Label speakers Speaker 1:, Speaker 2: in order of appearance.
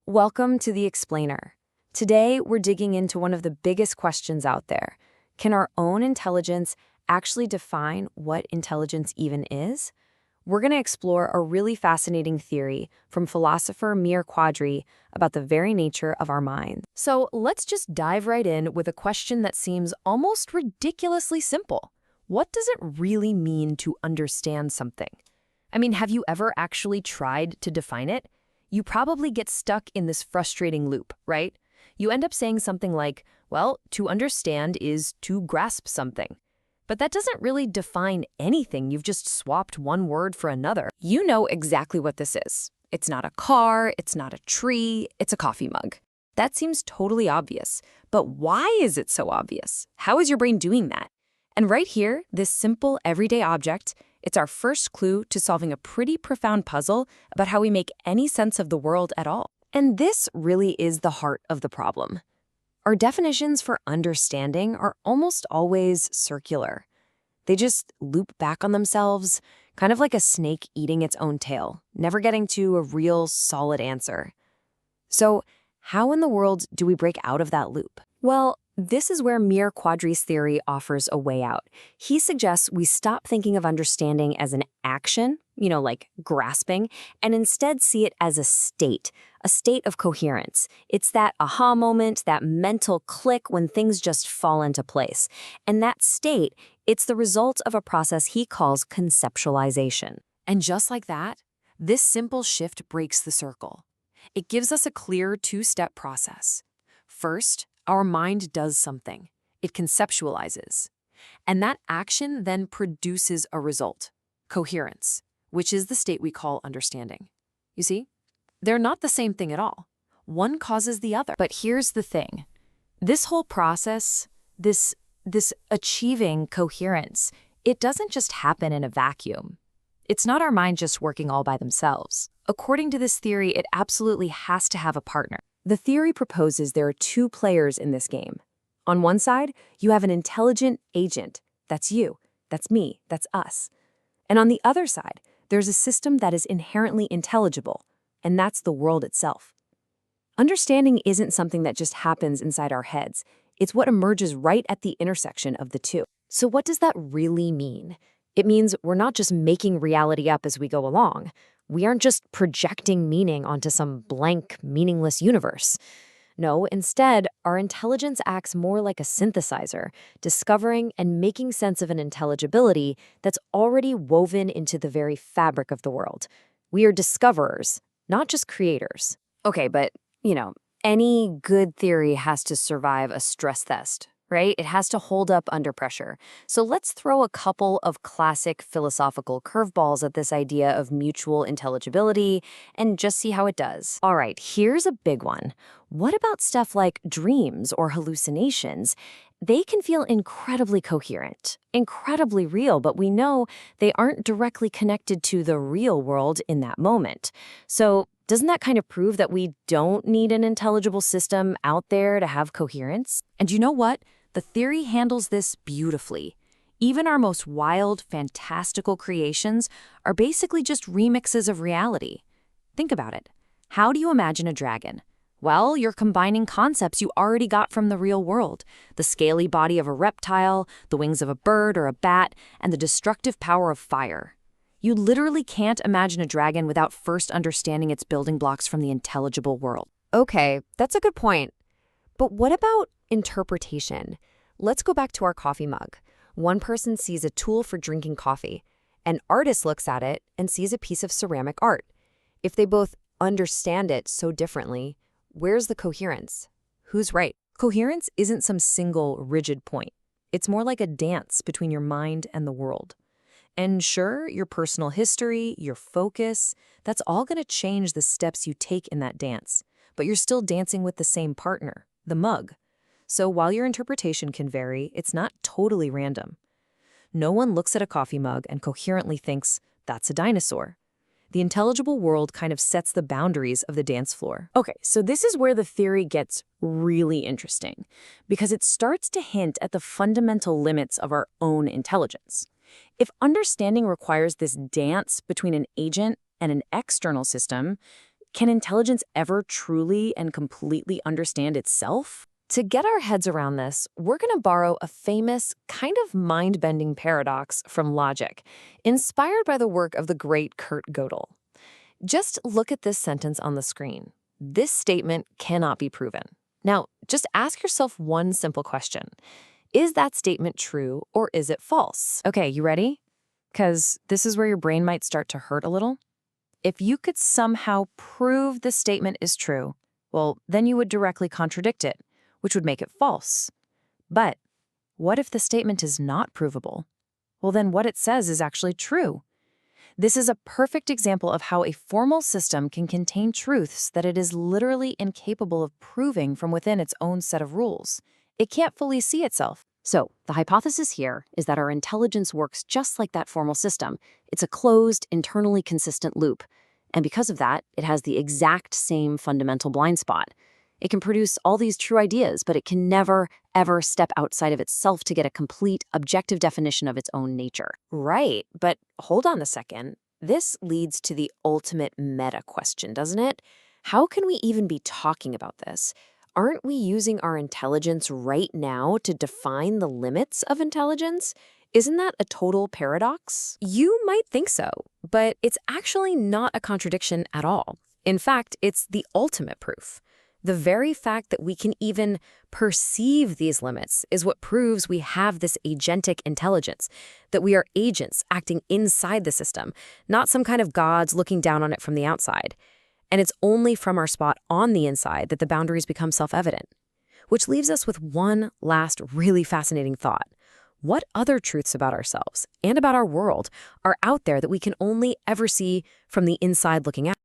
Speaker 1: Welcome to The Explainer. Today, we're digging into one of the biggest questions out there. Can our own intelligence actually define what intelligence even is? We're going to explore a really fascinating theory from philosopher Mir Quadri about the very nature of our minds. So let's just dive right in with a question that seems almost ridiculously simple. What does it really mean to understand something? I mean, have you ever actually tried to define it? You probably get stuck in this frustrating loop, right? You end up saying something like, well, to understand is to grasp something. But that doesn't really define anything. You've just swapped one word for another. You know exactly what this is. It's not a car, it's not a tree, it's a coffee mug. That seems totally obvious. But why is it so obvious? How is your brain doing that? And right here, this simple everyday object, it's our first clue to solving a pretty profound puzzle about how we make any sense of the world at all. And this really is the heart of the problem. Our definitions for understanding are almost always circular. They just loop back on themselves, kind of like a snake eating its own tail, never getting to a real solid answer. So, how in the world do we break out of that loop? Well, this is where Mir Quadri's theory offers a way out. He suggests we stop thinking of understanding as an action, like grasping, and instead see it as a state of coherence. It's that aha moment, that mental click when things just fall into place. And that state, it's the result of a process he calls conceptualization. And just like that, this simple shift breaks the circle. It gives us a clear two-step process. First, our mind does something. It conceptualizes. And that action then produces a result, coherence, which is the state we call understanding. You see, they're not the same thing at all. One causes the other. But here's the thing. This whole process, this achieving coherence, it doesn't just happen in a vacuum. It's not our mind just working all by themselves. According to this theory, it absolutely has to have a partner. The theory proposes there are two players in this game. On one side, you have an intelligent agent. That's you, that's me, that's us. And on the other side, there's a system that is inherently intelligible, and that's the world itself. Understanding isn't something that just happens inside our heads. It's what emerges right at the intersection of the two. So what does that really mean? It means we're not just making reality up as we go along. We aren't just projecting meaning onto some blank, meaningless universe. No, instead, our intelligence acts more like a synthesizer, discovering and making sense of an intelligibility that's already woven into the very fabric of the world. We are discoverers, not just creators. Okay, but, any good theory has to survive a stress test, right? It has to hold up under pressure. So let's throw a couple of classic philosophical curveballs at this idea of mutual intelligibility and just see how it does. All right, here's a big one. What about stuff like dreams or hallucinations? They can feel incredibly coherent, incredibly real, but we know they aren't directly connected to the real world in that moment. So doesn't that kind of prove that we don't need an intelligible system out there to have coherence? And you know what? The theory handles this beautifully. Even our most wild, fantastical creations are basically just remixes of reality. Think about it. How do you imagine a dragon? Well, you're combining concepts you already got from the real world. The scaly body of a reptile, the wings of a bird or a bat, and the destructive power of fire. You literally can't imagine a dragon without first understanding its building blocks from the intelligible world. Okay, that's a good point. But what about interpretation? Let's go back to our coffee mug. One person sees a tool for drinking coffee. An artist looks at it and sees a piece of ceramic art. If they both understand it so differently, where's the coherence? Who's right? Coherence isn't some single, rigid point. It's more like a dance between your mind and the world. And sure, your personal history, your focus, that's all going to change the steps you take in that dance. But you're still dancing with the same partner, the mug. So while your interpretation can vary, it's not totally random. No one looks at a coffee mug and coherently thinks, that's a dinosaur. The intelligible world kind of sets the boundaries of the dance floor. Okay, so this is where the theory gets really interesting, because it starts to hint at the fundamental limits of our own intelligence. If understanding requires this dance between an agent and an external system, can intelligence ever truly and completely understand itself? To get our heads around this, we're going to borrow a famous, kind of mind-bending paradox from logic, inspired by the work of the great Kurt Gödel. Just look at this sentence on the screen. This statement cannot be proven. Now, just ask yourself one simple question. Is that statement true or is it false? Okay, you ready? Because this is where your brain might start to hurt a little. If you could somehow prove the statement is true, well, then you would directly contradict it, which would make it false. But what if the statement is not provable? Well, then what it says is actually true. This is a perfect example of how a formal system can contain truths that it is literally incapable of proving from within its own set of rules. It can't fully see itself. So, the hypothesis here is that our intelligence works just like that formal system. It's a closed, internally consistent loop. And because of that, it has the exact same fundamental blind spot. It can produce all these true ideas, but it can never, ever step outside of itself to get a complete, objective definition of its own nature. Right, but hold on a second. This leads to the ultimate meta question, doesn't it? How can we even be talking about this? Aren't we using our intelligence right now to define the limits of intelligence? Isn't that a total paradox? You might think so, but it's actually not a contradiction at all. In fact, it's the ultimate proof. The very fact that we can even perceive these limits is what proves we have this agentic intelligence, that we are agents acting inside the system, not some kind of gods looking down on it from the outside. And it's only from our spot on the inside that the boundaries become self-evident. Which leaves us with one last really fascinating thought. What other truths about ourselves and about our world are out there that we can only ever see from the inside looking out?